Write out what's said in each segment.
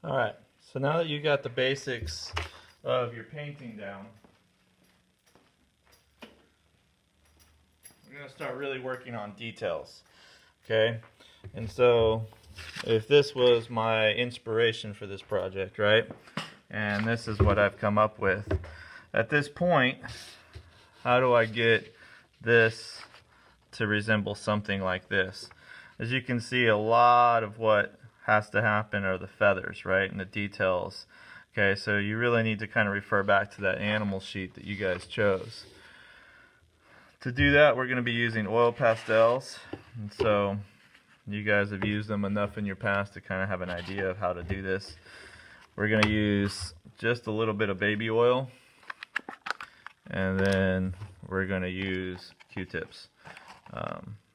Alright, so now that you got the basics of your painting down, we're going to start really working on details. Okay? And so, if this was my inspiration for this project, right? And this is what I've come up with. At this point, how do I get this to resemble something like this? As you can see, a lot of what has to happen are the feathers, right, and the details. Okay, so you really need to kind of refer back to that animal sheet that you guys chose. To do that, we're going to be using oil pastels, and so you guys have used them enough in your past to kind of have an idea of how to do this. We're going to use just a little bit of baby oil, and then we're going to use Q-tips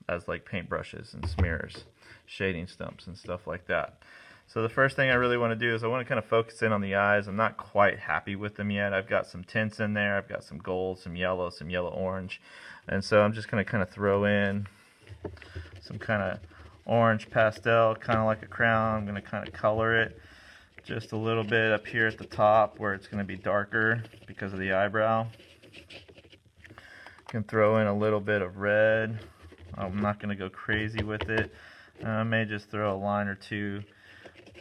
as like paintbrushes and smears, shading stumps and stuff like that. So the first thing I really want to do is I want to kind of focus in on the eyes. I'm not quite happy with them yet. I've got some tints in there. I've got some gold, some yellow orange. And so I'm just going to kind of throw in some kind of orange pastel, kind of like a crown. I'm going to kind of color it just a little bit up here at the top where it's going to be darker because of the eyebrow. Can throw in a little bit of red. I'm not going to go crazy with it. I may just throw a line or two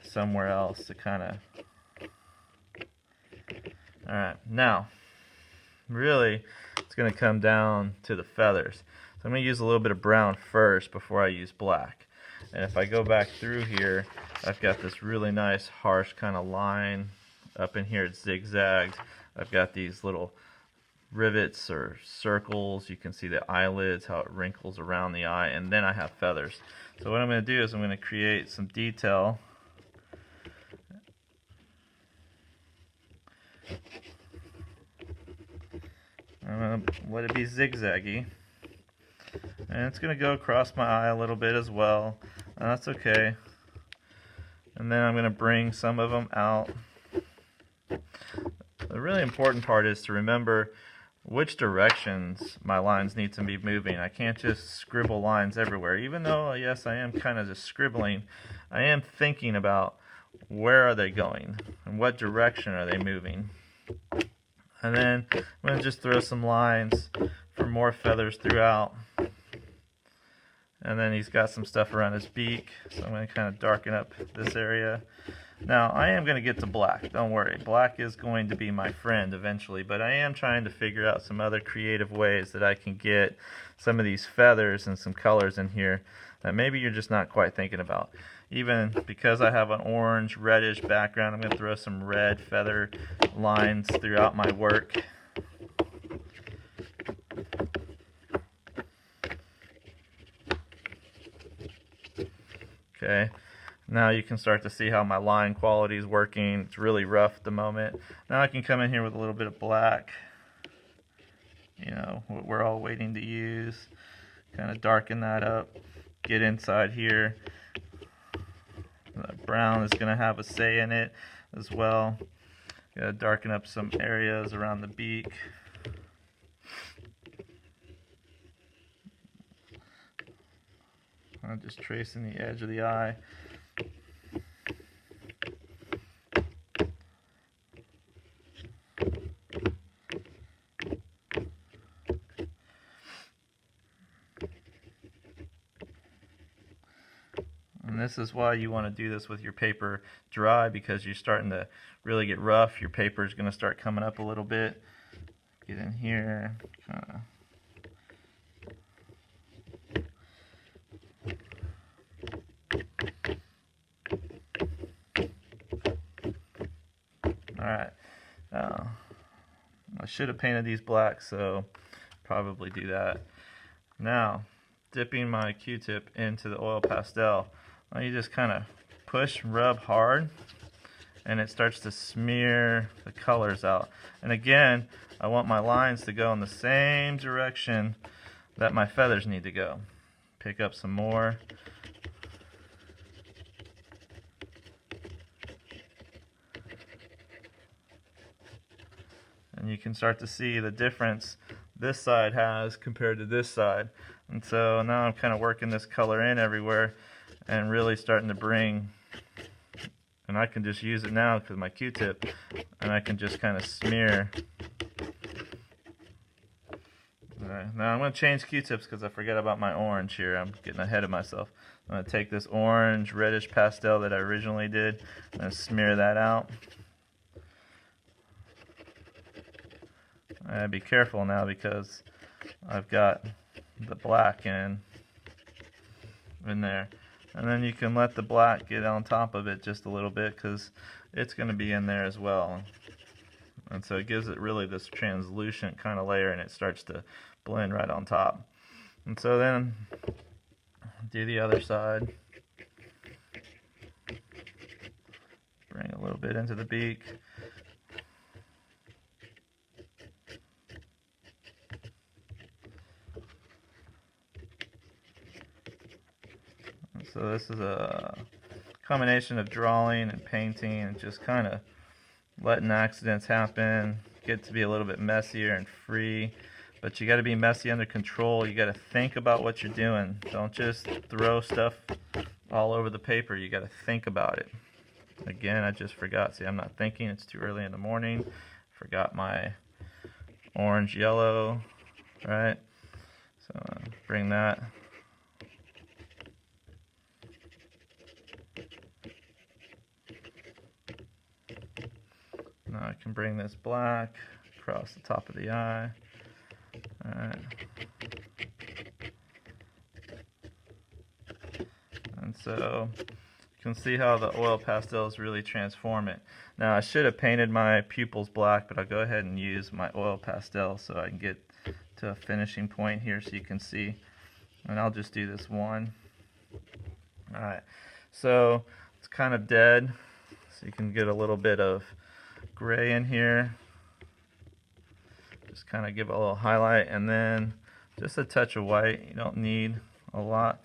somewhere else to kind of... Alright, now, really, it's going to come down to the feathers. So I'm going to use a little bit of brown first before I use black. And if I go back through here, I've got this really nice harsh kind of line. Up in here it's zigzagged. I've got these little rivets or circles. You can see the eyelids, how it wrinkles around the eye, and then I have feathers. So what I'm going to do is I'm going to create some detail. I'm going to let it be zigzaggy, and it's going to go across my eye a little bit as well, and that's okay. And then I'm going to bring some of them out. The really important part is to remember which directions my lines need to be moving. I can't just scribble lines everywhere. Even though, yes, I am kind of just scribbling, I am thinking about where are they going and what direction are they moving. And then I'm going to just throw some lines for more feathers throughout. And then he's got some stuff around his beak, so I'm going to kind of darken up this area. Now, I am going to get to black, don't worry. Black is going to be my friend eventually, but I am trying to figure out some other creative ways that I can get some of these feathers and some colors in here that maybe you're just not quite thinking about. Even because I have an orange, reddish background, I'm going to throw some red feather lines throughout my work. Okay. Now you can start to see how my line quality is working. It's really rough at the moment. Now I can come in here with a little bit of black. You know, what we're all waiting to use. Kind of darken that up. Get inside here. The brown is going to have a say in it as well. Got to darken up some areas around the beak. I'm just tracing the edge of the eye. And this is why you want to do this with your paper dry, because you're starting to really get rough. Your paper is going to start coming up a little bit. Get in here. Alright. I should have painted these black, so probably do that. Now, dipping my Q-tip into the oil pastel. You just kind of push and rub hard, and it starts to smear the colors out. And again, I want my lines to go in the same direction that my feathers need to go. Pick up some more. And you can start to see the difference this side has compared to this side. And so now I'm kind of working this color in everywhere and really starting to bring And I can just use it now because my Q-tip, and I can just kind of smear. Alright, now I'm going to change Q-tips because I forget about my orange here. I'm getting ahead of myself. I'm going to take this orange reddish pastel that I originally did and smear that out. Be careful now because I've got the black in there. And then you can let the black get on top of it just a little bit because it's going to be in there as well. And so it gives it really this translucent kind of layer, and it starts to blend right on top. And so then do the other side. Bring a little bit into the beak. And so this is a combination of drawing and painting and just kind of letting accidents happen, get to be a little bit messier and free, but you got to be messy under control. You got to think about what you're doing. Don't just throw stuff all over the paper. You got to think about it. Again, I just forgot. See, I'm not thinking. It's too early in the morning. Forgot my orange yellow, right? So bring that. Now I can bring this black across the top of the eye. Alright. And so you can see how the oil pastels really transform it. Now I should have painted my pupils black, but I'll go ahead and use my oil pastel so I can get to a finishing point here so you can see. And I'll just do this one. Alright, so it's kind of dead, so you can get a little bit of gray in here. Just kind of give it a little highlight, and then just a touch of white. You don't need a lot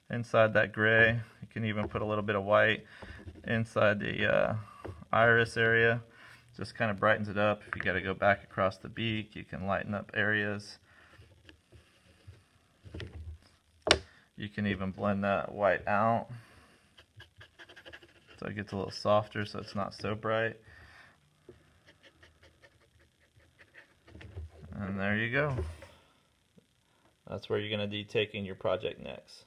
inside that gray. You can even put a little bit of white inside the iris area. Just kind of brightens it up. If you got to go back across the beak, you can lighten up areas. You can even blend that white out so it gets a little softer, so it's not so bright. And there you go. That's where you're going to be taking your project next.